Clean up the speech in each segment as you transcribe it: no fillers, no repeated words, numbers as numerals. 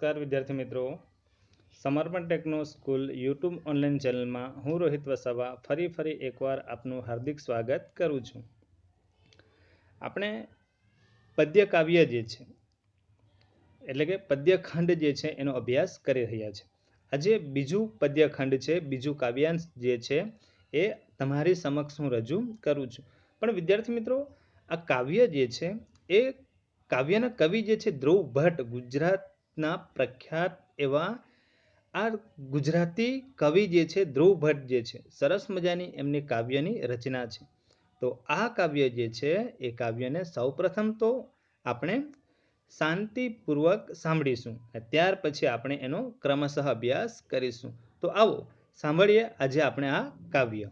नमस्कार विद्यार्थी मित्रों, Samarpan techno school YouTube online channel में हूँ रोहित वसावा फरी एकवार आपनु हार्दिक स्वागत करूँ छूँ। આપણે પદ્ય કાવ્ય જે છે એટલે કે પદ્યખંડ જે છે એનો અભ્યાસ કરી રહ્યા છે। આજે બીજું પદ્યખંડ છે, બીજું કાવ્યાંશ જે છે એ તમારી સમક્ષ હું રજૂ કરું છું। પણ વિદ્યાર્થી મિત્રો, આ કાવ્ય જે છે એ કાવ્યના કવિ જે છે ધ્રુવ ભટ્ટ, ગુજરાતના પ્રખ્યાત એવા આ ગુજરાતી કવિ જે છે ધ્રુવ ભટ્ટ જે છે, સરસ મજાની એમની કાવ્યની રચના છે। તો આ કાવ્ય જે છે એ કાવ્યને સૌપ્રથમ તો આપણે શાંતિપૂર્વક સાંભળીશું, ત્યાર પછી આપણે એનો ક્રમશઃ અભ્યાસ કરીશું। તો આવો સાંભળીએ આજે આપણે આ કાવ્ય।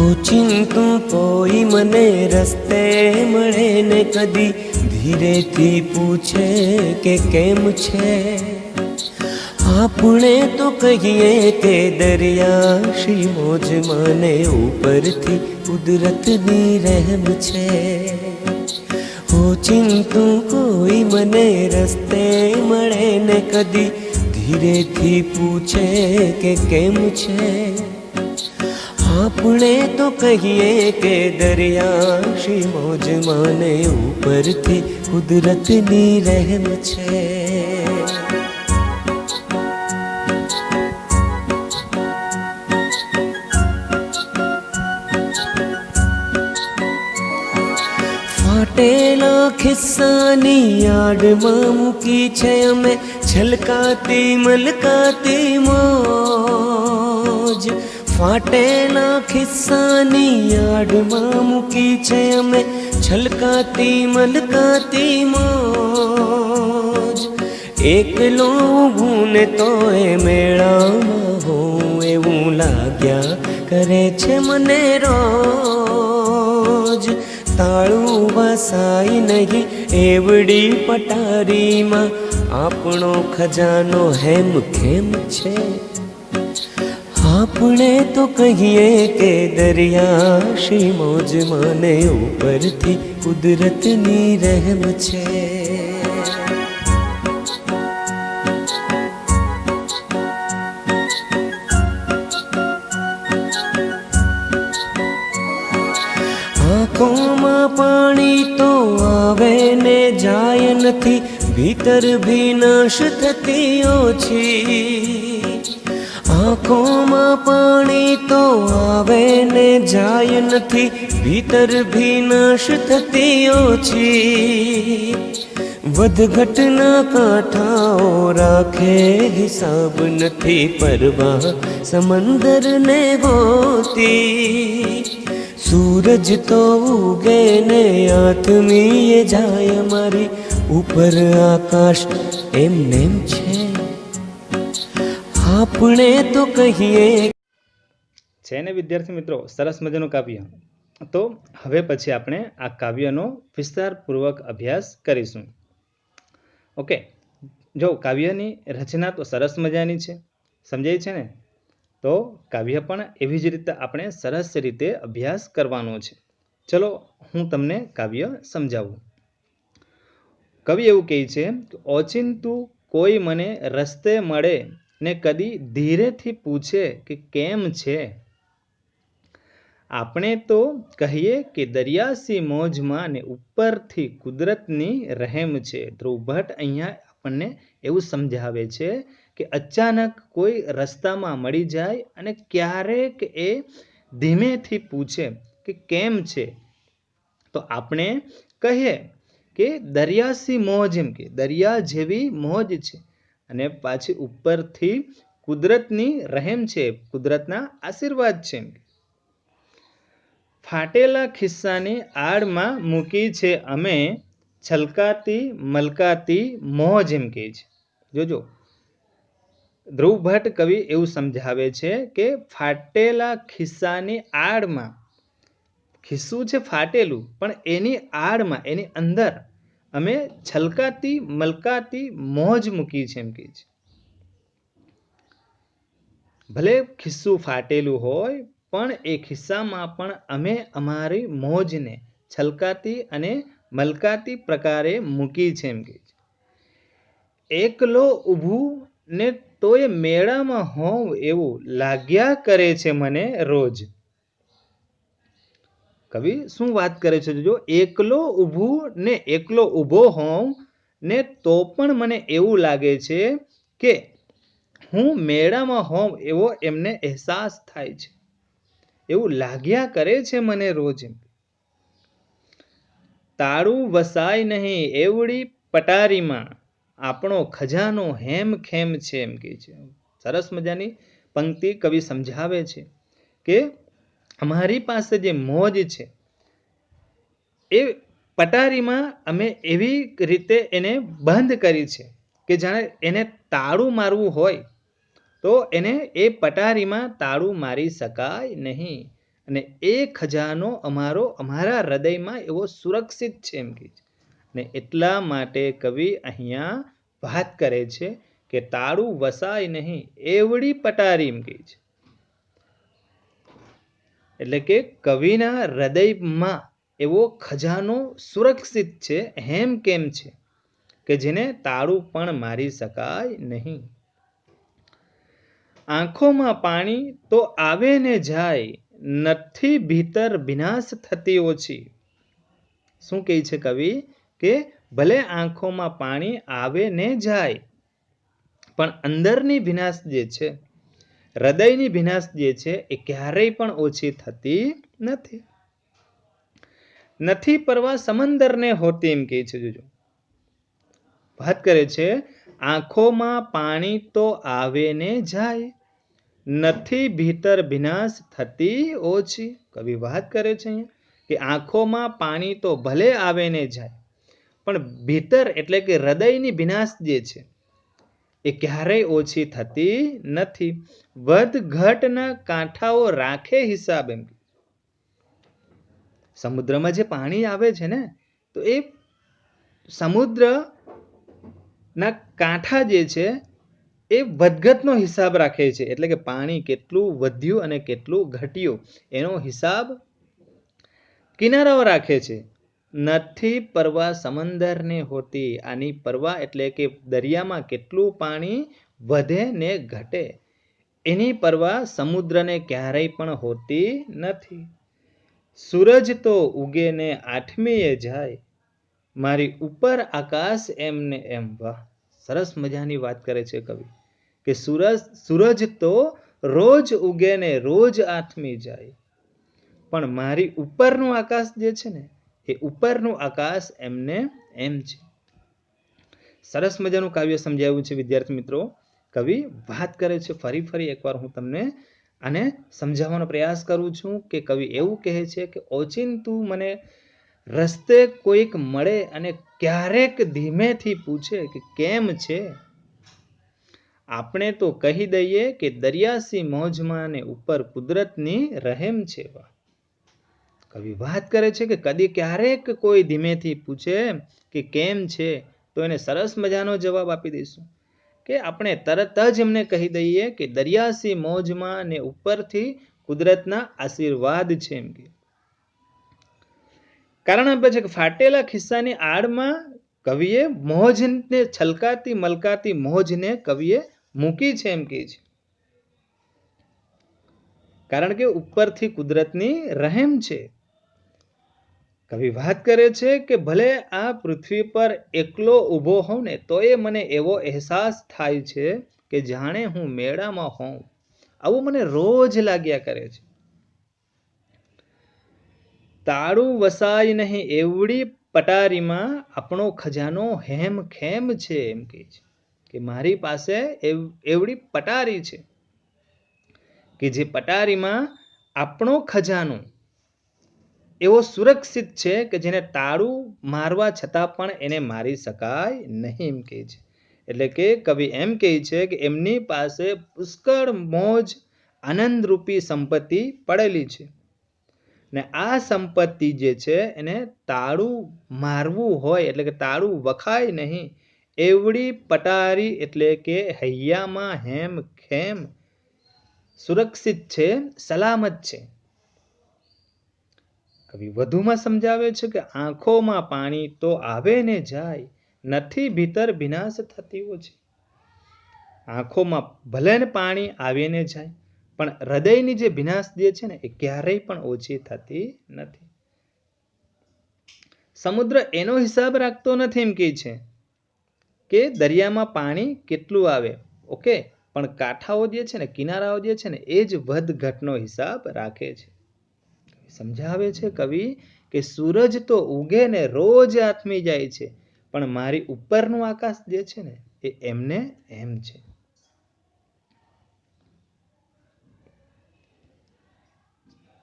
ઓચિંતું કોઈ મને રસ્તે મળે ને કદી ધીરેથી પૂછે કે કેમ છે। આપણે તો કહીએ કે દરિયા શ્રી મોજ મને ઉપરથી કુદરતની રહેમ છે। ઓચિંતું કોઈ મને રસ્તે મળે ને કદી ધીરેથી પૂછે કે કેમ છે। આપણે તો કહીએ કે દરિયા શ્રી મોજ માને ઉપરથી કુદરતની રહેમ છે। ફાટેલા ખિસ્સાની આડમાં મૂકી છે અમે છલકાતી મલકાતી મોજ। ફાટેલા ખિસ્સાની આડમાં મૂકી છે અમે છલકાતી મલકાતી મોજ। એકલો ઊભું ને તોય મેળામાં હોઉં એવું લાગ્યા કરે છે મને રોજ। તાળું વસાઈ નહીં એવડી પટારીમાં આપણો ખજાનો હેમ ખેમ છે। આપણે તો કહીએ કે દરિયા શ્રી મોજ માને ઉપરથી કુદરતની રહેમ છે। આંખોમાં પાણી તો આવે ને જાય નથી, ભીતર ભીનાશ થતી ઓછી। આંખોમાં પાણી તો આવે ને જાય નથી, ભીતર ભીનાશ થતી ઓછી। વધઘટના કાંઠાઓ રાખે હિસાબ નથી, પરવા સમંદરને ગોતી। સૂરજ તો ઉગે ને આથમીએ જાય મારી ઉપર આકાશ એમનેમ છે। આપણે તો કહીએ છે ને વિદ્યાર્થી મિત્રો, સરસ મજાનું કાવ્ય। તો હવે પછી આપણે આ કાવ્યનો વિસ્તારપૂર્વક અભ્યાસ કરીશું। ઓકે, જો કાવ્યની રચના તો સરસ મજાની છે, સમજાય છે ને? તો કાવ્ય પણ એવી જ રીતે આપણે સરસ રીતે અભ્યાસ કરવાનો છે। ચલો હું તમને કાવ્ય સમજાવું। કવિ એવું કહે છે કે ઓચિંતું કોઈ મને રસ્તે મળે ને કદી ધીરેથી પૂછે કે કેમ છે। આપણે તો કહીએ કે દરિયાસી મોજમાં ને ઉપરથી કુદરતની રહેમ છે। ધ્રુવ ભટ્ટ અહીંયા આપણને એવું સમજાવે છે કે અચાનક કોઈ રસ્તામાં મળી જાય અને ક્યારેક એ ધીમેથી પૂછે કે કેમ છે, તો આપણે કહીએ કે દરિયાસી મોજ, એમ કે દરિયા જેવી મોજ છે અને પાછી ઉપરથી કુદરતની રહેમ છે, કુદરતના આશીર્વાદ છે। ફાટેલા ખિસ્સાની આડમાં મૂકી છે અમે છલકાતી મલકાતી મોજ, એમ કહે છે। જોજો, ધ્રુવ ભટ્ટ કવિ એવું સમજાવે છે કે ફાટેલા ખિસ્સાની આડમાં, ખિસ્સું છે ફાટેલું પણ એની આડમાં, એની અંદર અમે છલકાતી મલકાતી મોજ મૂકી છે, એમ કહે છે। ભલે ખિસ્સું ફાટેલું હોય પણ એ ખિસ્સામાં પણ અમે અમારી મોજને છલકાતી અને મલકાતી પ્રકારે મૂકી છે એમ કે છે. એકલો ઊભું ને તોય મેળામાં હોઉં એવું લાગ્યા કરે છે મને રોજ. કવિ શું વાત કરે છે જો, એકલો ઊભું ને એકલો ઊભો હોઉં ને તો પણ મને એવું લાગે છે કે હું મેળામાં હોઉં એવો એમને અહેસાસ થાય છે, એવું લાગ્યા કરે છે મને રોજ. તાળું વસાય નહીં એવડી પટારીમાં આપણો ખજાનો હેમ ખેમ છે એમ કે છે. સરસ મજાની પંક્તિ કવિ સમજાવે છે કે અમારી પાસે જે મોજ છે એ પટારીમાં અમે એવી રીતે એને બંધ કરી છે કે જાણે એને તાળું મારવું હોય તો એને એ પટારીમાં તાળું મારી શકાય નહીં, અને એ ખજાનો અમારા હૃદયમાં એવો સુરક્ષિત છે એમ કે છે. ને એટલા માટે કવિ અહીંયા વાત કરે છે કે તાળું વસાય નહીં એવડી પટારી એમ કે છે. એટલે કે કવિના હૃદયમાં એવો ખજાનો સુરક્ષિત છે, હેમ કેમ છે કે જેને તાળું પણ મારી શકાય નહીં. આંખોમાં પાણી તો આવે ને જાય, નથી ભીતર ભીનાશ થતી ઓછી. શું કહે છે કવિ કે ભલે આંખોમાં પાણી આવે ને જાય પણ અંદરની ભીનાશ જે છે, હૃદયની ભીનાશ જે છે એ ક્યારેય પણ ઓછી થતી નથી. નથી પરવા સમંદરને હોતી એમ કહે છે. જોજો વાત કરે છે, આંખોમાં પાણી તો આવે ને જાય, નથી ભીતર ભીનાશ થતી ઓછી. કવિ વાત કરે છે કે આંખોમાં પાણી તો ભલે આવે ને જાય પણ ભીતર એટલે કે હૃદયની ભીનાશ જે છે એ ક્યારેય ઓછી થતી નથી. વધ ઘટના કાંઠાઓ રાખે હિસાબ એમ. સમુદ્રમાં જે પાણી આવે છે ને તો એ સમુદ્રના કાંઠા જે છે એ વધઘટનો હિસાબ રાખે છે, એટલે કે પાણી કેટલું વધ્યું અને કેટલું ઘટ્યું એનો હિસાબ કિનારાઓ રાખે છે. નથી પરવા સમંદરને હોતી, આની પરવા એટલે કે દરિયામાં કેટલું પાણી વધે ને ઘટે એની પરવા સમુદ્રને ક્યારેય પણ હોતી નથી. સૂરજ તો ઉગે ને આઠમીએ જાય, મારી ઉપર આકાશ એમને એમ. વાહ, સરસ મજાની વાત કરે છે કવિ કે સૂરજ તો રોજ ઉગે ને રોજ આથમી જાય પણ મારી ઉપરનું આકાશ જે છે ને એ ઉપરનું આકાશ એમને એમ છે. સરસ મજાનું કાવ્ય સમજાવ્યું છે વિદ્યાર્થી મિત્રો. કવિ વાત કરે છે, ફરી એકવાર હું તમને આને સમજાવવાનો પ્રયાસ કરું છું કે કવિ એવું કહે છે કે ઓચિંતું મને રસ્તે કોઈક મળે અને ક્યારેક ધીમેથી પૂછે કે કેમ છે, આપણે તો કહી દઈએ કે દરિયાસી મોજમાં ને ઉપર કુદરતની રહેમ છે. કવિ વાત કરે છે કે કદી ક્યારેક કોઈ ધીમેથી પૂછે કે કેમ છે તો એને સરસ મજાનો જવાબ આપી દઈશું કે આપણે તરત જ એમને કહી દઈએ કે દરિયાસી મોજમાં ને ઉપરથી કુદરતના આશીર્વાદ છે એમ કે. કારણ આપે છે કે ફાટેલા ખિસ્સાની આડમાં કવિએ મોજને છલકાતી મલકાતી મોજને કવિએ મૂકી છે એમ કે છે. કારણ કે ઉપરથી કુદરતની રહેમ છે. કવિ વાત કરે છે કે ભલે આ પૃથ્વી પર એકલો ઊભો હોઉં ને તોય મને એવો અહેસાસ થાય છે કે જાણે હું મેળામાં હોઉં, આવું મને રોજ લાગ્યા કરે છે. તાળું વસાય નહીં એવડી પટારીમાં આપણો ખજાનો હેમ ખેમ છે એમ કહે છે કે મારી પાસે એવડી પટારી છે કે જે પટારીમાં આપણો ખજાનો એવો સુરક્ષિત છે કે જેને તાળું મારવા છતાં પણ એને મારી શકાય નહીં એમ કહે છે. એટલે કે કવિ એમ કહે છે કે એમની પાસે પુષ્કળ મોજ આનંદરૂપી સંપત્તિ પડેલી છે ને આ સંપત્તિ જે છે એને તાળું મારવું હોય એટલે કે તાળું વખાય નહીં એવડી પટારી એટલે કે હૈયામાં હેમ ખેમ સુરક્ષિત છે, સલામત છે. કવિ વધુમાં સમજાવે છે કે આંખોમાં પાણી તો આવે ને જાય, નથી ભીતર વિનાશ થતીઓ છે. આંખોમાં ભલે ને પાણી આવે ને જાય, પણ હૃદયની જે વિનાશ જે છે ને એ ક્યારેય પણ ઓછી થતી નથી. સમુદ્ર એનો હિસાબ રાખતો નથી એમ કહે છે કે દરિયામાં પાણી કેટલું આવે, ઓકે, પણ કાંઠાઓ જે છે ને, કિનારાઓ જે છે ને, એ જ વધ ઘટનો હિસાબ રાખે છે. સમજાવે છે કવિ કે સૂરજ તો ઉગે ને રોજ આથમી જાય છે, પણ મારી ઉપરનું આકાશ જે છે ને એ એમને એમ છે.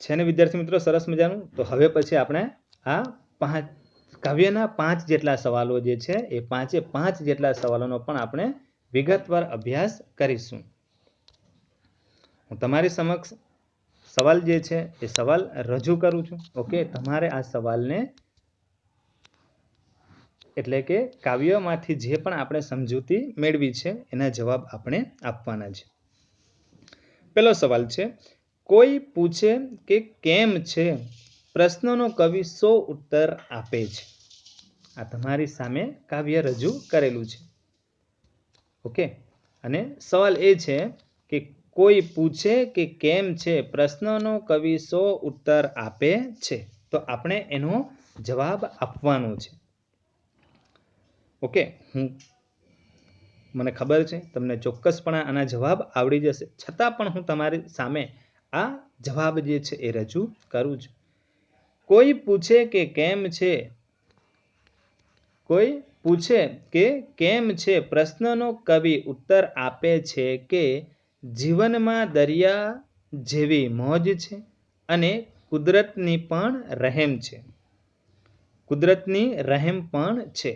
છે ને વિદ્યાર્થી મિત્રો સરસ મજાનું? તો હવે પછી આપણે આ કાવ્યના 5 જેટલા સવાલો જે છે એ 5 જેટલા સવાલોનો પણ આપણે વિગતવાર અભ્યાસ કરીશું. હું તમારી સમક્ષ સવાલ જે છે એ સવાલ રજૂ કરું છું. ઓકે, તમારે આ સવાલને એટલે કે કાવ્યમાંથી જે પણ આપણે સમજૂતી મેળવી છે એના જવાબ આપણે આપવાના છે. પહેલો સવાલ છે, કોઈ પૂછે કે કેમ છે, પ્રશ્નનો કવિ 100 ઉત્તર આપે છે. આ તમારી સામે કાવ્ય રજૂ કરેલું છે. ઓકે, અને સવાલ એ છે કે કોઈ પૂછે કે કેમ છે, પ્રશ્નનો કવિ 100 ઉત્તર આપે છે. તો આપણે એનો જવાબ આપવાનો છે. ઓકે, મને ખબર છે તમને ચોક્કસપણે આના જવાબ આવડી જશે, છતાં પણ હું તમારી સામે આ જવાબ જે છે એ રજૂ કરું છું. કોઈ પૂછે કે કેમ છે, કોઈ પૂછે કે કેમ છે, પ્રશ્નનો કવિ ઉત્તર આપે છે કે જીવનમાં દરિયા જેવી મોજ છે અને કુદરતની પણ રહેમ છે. કુદરતની રહેમ પણ છે.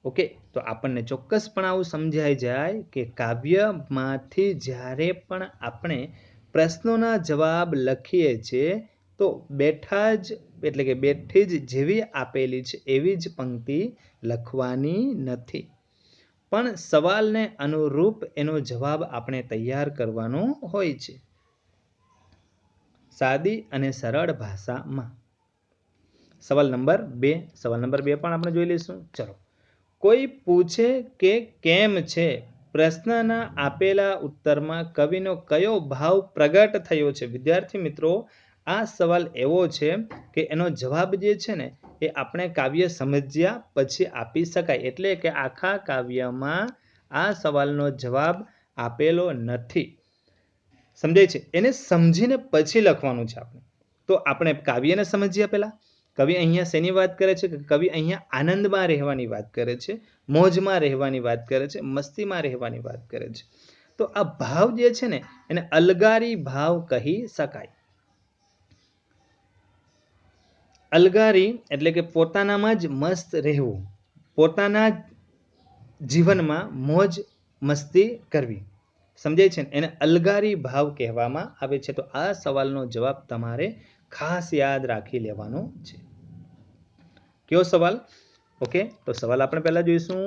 ઓકે, તો આપણને ચોક્કસપણે આવું સમજાઈ જાય કે કાવ્યમાંથી જ્યારે પણ આપણે પ્રશ્નોના જવાબ લખીએ છીએ તો બેઠા જ એટલે કે બેઠી જ જેવી આપેલી છે એવી જ પંક્તિ લખવાની નથી, પણ સવાલને અનુરૂપ એનો જવાબ આપણે તૈયાર કરવાનો હોય છે, સાદી અને સરળ ભાષામાં. સવાલ નંબર 2 પણ આપણે જોઈ લઈશું. ચલો, કોઈ પૂછે કે કેમ છે, પ્રશ્નના આપેલા ઉત્તરમાં કવિનો કયો ભાવ પ્રગટ થયો છે. વિદ્યાર્થી મિત્રો, આ સવાલ એવો છે કે એનો જવાબ જે છે ને એ આપણે કાવ્ય સમજ્યા પછી આપી શકાય, એટલે કે આખા કાવ્યમાં આ સવાલનો જવાબ આપેલો નથી. સમજાય છે? એને સમજીને પછી લખવાનું છે આપણે. તો આપણે કાવ્યને સમજ્યા પહેલા કવિ અહીંયા શેની વાત કરે છે કે કવિ અહીંયા આનંદમાં રહેવાની વાત કરે છે, મોજમાં રહેવાની વાત કરે છે, મસ્તીમાં રહેવાની વાત કરે છે. તો આ ભાવ જે છે ને એને અલગારી ભાવ કહી શકાય. અલગારી એટલે કે પોતાનામાં જ મસ્ત રહેવું, પોતાના જીવનમાં મોજ મસ્તી કરવી. સમજાય છે ને? એને અલગારી ભાવ કહેવામાં આવે છે. તો આ સવાલનો જવાબ તમારે ખાસ યાદ રાખી લેવાનો છે. કયો સવાલ? ઓકે, તો સવાલ આપણે પહેલા જોઈશું.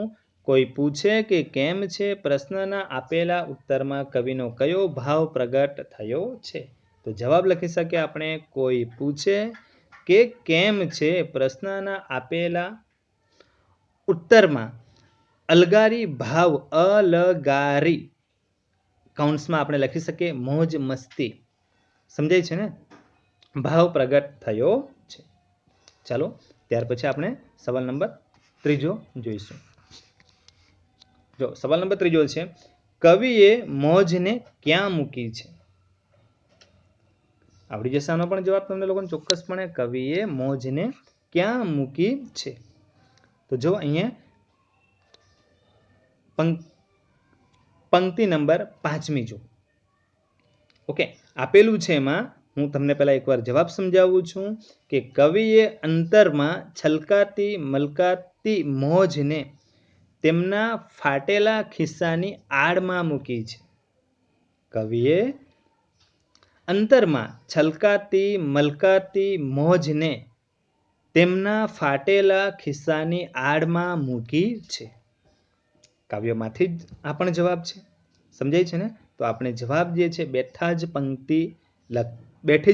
કોઈ પૂછે કે કેમ છે, પ્રશ્નના આપેલા ઉત્તરમાં કવિનો કયો ભાવ પ્રગટ થયો છે. તો જવાબ લખી શકીએ આપણે, કોઈ પૂછે કે કેમ છે, પ્રશ્નના આપેલા ઉત્તરમાં અલગારી ભાવ, અલગારી કૌંસમાં આપણે લખી શકીએ મોજ મસ્તી. સમજાય છે ને? ભાવ પ્રગટ થયો છે. ચાલો, ત્યાર પછી આપણે સવાલ નંબર 3 જોઈશું. જો સવાલ નંબર 3 છે, કવિએ મોજને ક્યાં મૂકી છે. આવડી જશે આનો પણ જવાબ તમને લોકોને ચોક્કસપણે. કવિએ મોજને ક્યાં મૂકી છે. તો જો અહીંયા પંક્તિ નંબર 5મી જો. ઓકે, આપેલું છે એમાં હું તમને પહેલા એકવાર જવાબ સમજાવું છું કે કવિએ અંતરમાં છલકાતી મલકાતી મોજને તેમના ફાટેલા ખિસ્સાની આડમાં મૂકી છે. કવિએ અંતરમાં છલકાતી મલકાતી મોજને તેમના ફાટેલા ખિસ્સાની આડમાં મૂકી છે. કાવ્યમાંથી જ આ પણ જવાબ છે. સમજાય છે ને? તો આપણે જવાબ જે છે બેઠી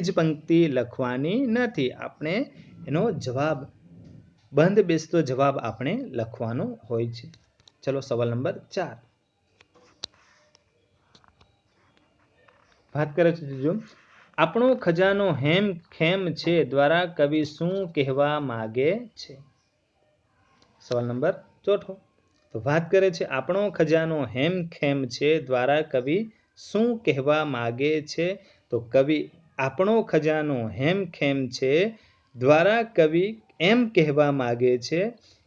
જ પંક્તિ લખવાની નથી. આપણે એનો જવાબ બંધ બેસતો જવાબ આપણે લખવાનો હોય છે. ચલો સવાલ નંબર 4 વાત કરે છે જો આપણો ખજાનો હેમ ખેમ છે દ્વારા કવિ શું કહેવા માંગે છે? સવાલ નંબર 4 તો વાત કરે છે આપણો ખજાનો હેમ ખેમ છે દ્વારા કવિ શું કહેવા માંગે છે? તો કવિ આપણો ખજાનો હેમ ખેમ છે દ્વારા કવિ એમ કહેવા માંગે છે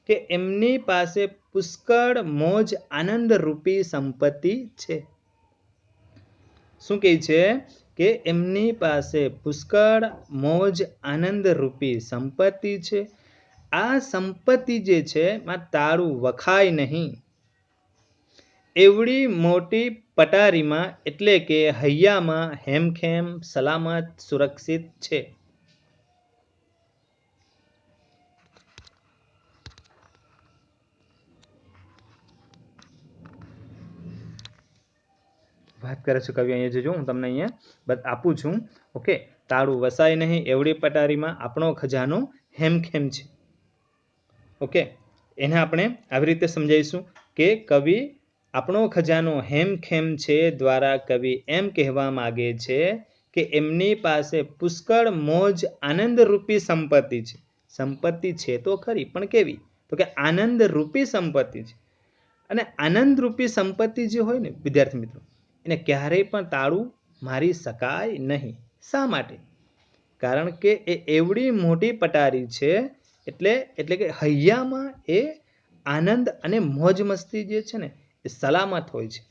કે એમની પાસે પુષ્કળ મોજ આનંદ રૂપી સંપત્તિ છે. શું કહે છે કે એમની પાસે પુષ્કળ મોજ આનંદ રૂપી સંપત્તિ છે. આ સંપત્તિ જે છે માં તાળું વખાય નહીં એવડી મોટી પટારીમાં એટલે કે હૈયામાં હેમખેમ સલામત સુરક્ષિત છે. વાત કરે છે કવિ અહીંયા જોજો હું તમને અહીંયા આપું છું. ઓકે, તાળું વસાય નહીં એવડી પટારીમાં આપણો ખજાનો હેમખેમ છે. ઓકે, એને આપણે આવી રીતે સમજાવીશું કે કવિ આપણો ખજાનો હેમખેમ છે દ્વારા કવિ એમ કહેવા માંગે છે કે એમની પાસે પુષ્કળ મોજ આનંદ રૂપી સંપત્તિ છે. સંપત્તિ છે તો ખરી પણ કેવી? તો કે આનંદ રૂપી સંપત્તિ છે. અને આનંદ રૂપી સંપત્તિ જે હોય ને વિદ્યાર્થી મિત્રો એને ક્યારેય પણ તાળું મારી શકાય નહીં. શા માટે? કારણ કે એ એવડી મોટી પટારી છે એટલે કે હૈયામાં એ આનંદ અને મોજ મસ્તી જે છે ને એ સલામત હોય છે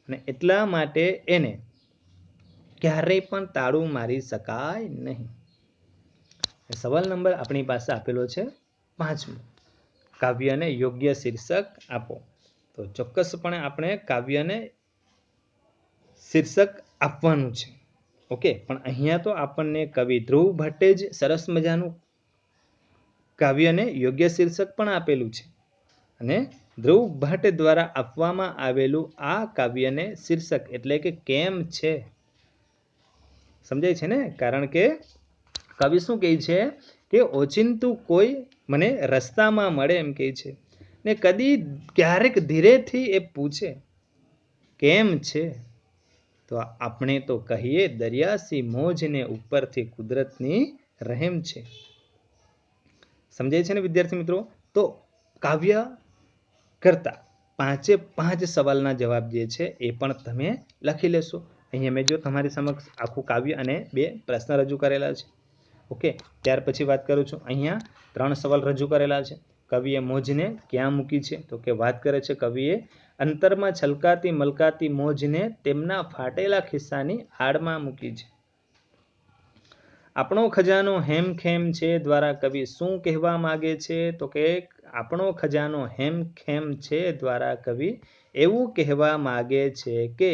અને એટલા માટે એને ક્યારેય પણ તાળું મારી શકાય નહીં. સવાલ નંબર આપણી પાસે આપેલો છે 5મો. કાવ્યને યોગ્ય શીર્ષક આપો. તો ચોક્કસપણે આપણે કાવ્યને શીર્ષક આપવાનું છે. ઓકે, પણ અહીંયા તો આપણને કવિ ધ્રુવ ભટ્ટે જ સરસ મજાનું કાવ્યને યોગ્ય શીર્ષક પણ આપેલું છે અને ધ્રુવ ભટ્ટ દ્વારા આપવામાં આવેલું આ કાવ્યને શીર્ષક એટલે કે કેમ છે સમજાય છે ને? કારણ કે કવિ શું કહે છે કે ઓચિંતું કોઈ મને રસ્તામાં મળે એમ કહે છે ને ક્યારેક ધીરેથી એ પૂછે કેમ છે? તો આપણે તો કહીએ દરિયાસી મોજને ઉપરથી કુદરતની રહેમ છે. સમજાય છે ને વિદ્યાર્થી મિત્રો? તો કાવ્ય કરતા 5 સવાલના જવાબ જે છે એ પણ તમે લખી લેશો. અહીંયા મેં જો તમારી સમક્ષ આખું કાવ્ય અને 2 પ્રશ્ન રજૂ કરેલા છે. ઓકે, ત્યાર પછી વાત કરું છું. અહીંયા 3 સવાલ રજૂ કરેલા છે. કવિએ મોજને ક્યાં મૂકી છે? તો કે વાત કરે છે કવિએ અંતરમાં છલકાતી મલકાતી મોજને તેમના ફાટેલા ખિસ્સાની આડમાં મૂકી છે. આપણો ખજાનો હેમખેમ છે દ્વારા કવિ શું કહેવા માંગે છે? તો કે આપણો ખજાનો હેમખેમ છે દ્વારા કવિ એવું કહેવા માંગે છે કે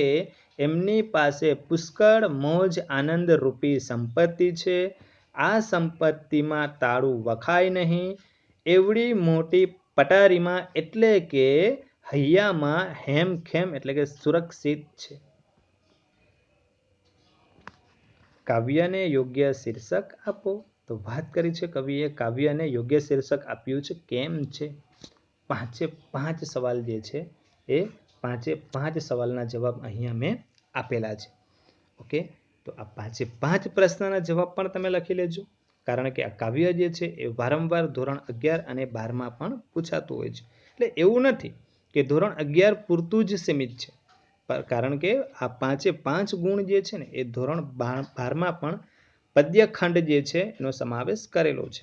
એમની પાસે પુષ્કળ મોજ આનંદ રૂપી સંપત્તિ છે. આ સંપત્તિમાં તાળું વખાય નહીં એવડી મોટી પટારીમાં એટલે કે હૈયામાં હેમખેમ એટલે કે સુરક્ષિત છે. કાવ્યને યોગ્ય શીર્ષક આપો. તો વાત કરી છે કવિએ કાવ્યને યોગ્ય શીર્ષક આપ્યું છે કેમ છે. 5 સવાલ જે છે એ 5 સવાલના જવાબ અહીંયા મેં આપેલા છે. ઓકે, તો આ 5 પ્રશ્નના જવાબ પણ તમે લખી લેજો. કારણ કે આ કાવ્ય જે છે એ વારંવાર ધોરણ 11 અને 12માં પણ પૂછાતું હોય છે. એટલે એવું નથી કે ધોરણ 11 પૂરતું જ સીમિત છે. કારણ કે આ 5 ગુણ જે છે ને એ ધોરણ 12માં પણ પદ્યખંડ જે છે એનો સમાવેશ કરેલો છે.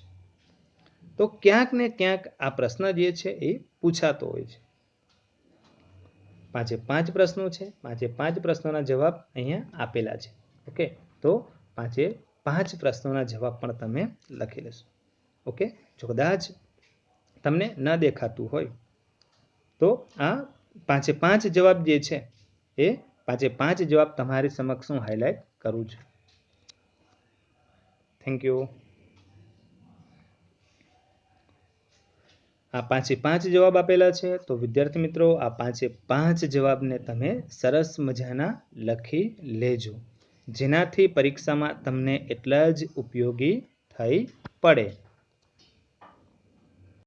તો ક્યાંક ને ક્યાંક આ પ્રશ્ન જે છે એ પૂછાતો હોય છે. 5 પ્રશ્નો છે. 5 પ્રશ્નોના જવાબ અહીંયા આપેલા છે. ઓકે, તો 5 પ્રશ્નોના જવાબ પણ તમે લખી લેશો. ઓકે, જો કદાચ તમને ન દેખાતું હોય તો આ 5 જવાબ જે છે એ 5 જવાબ તમારી સમક્ષ હું હાઇલાઇટ કરું છું. Thank you. આ 5 જવાબ આપેલા છે, તો વિદ્યાર્થી મિત્રો આ 5 જવાબને તમે સરસ મજાના લખી લેજો, જેનાથી પરીક્ષામાં તમને એટલા જ ઉપયોગી થઈ પડે.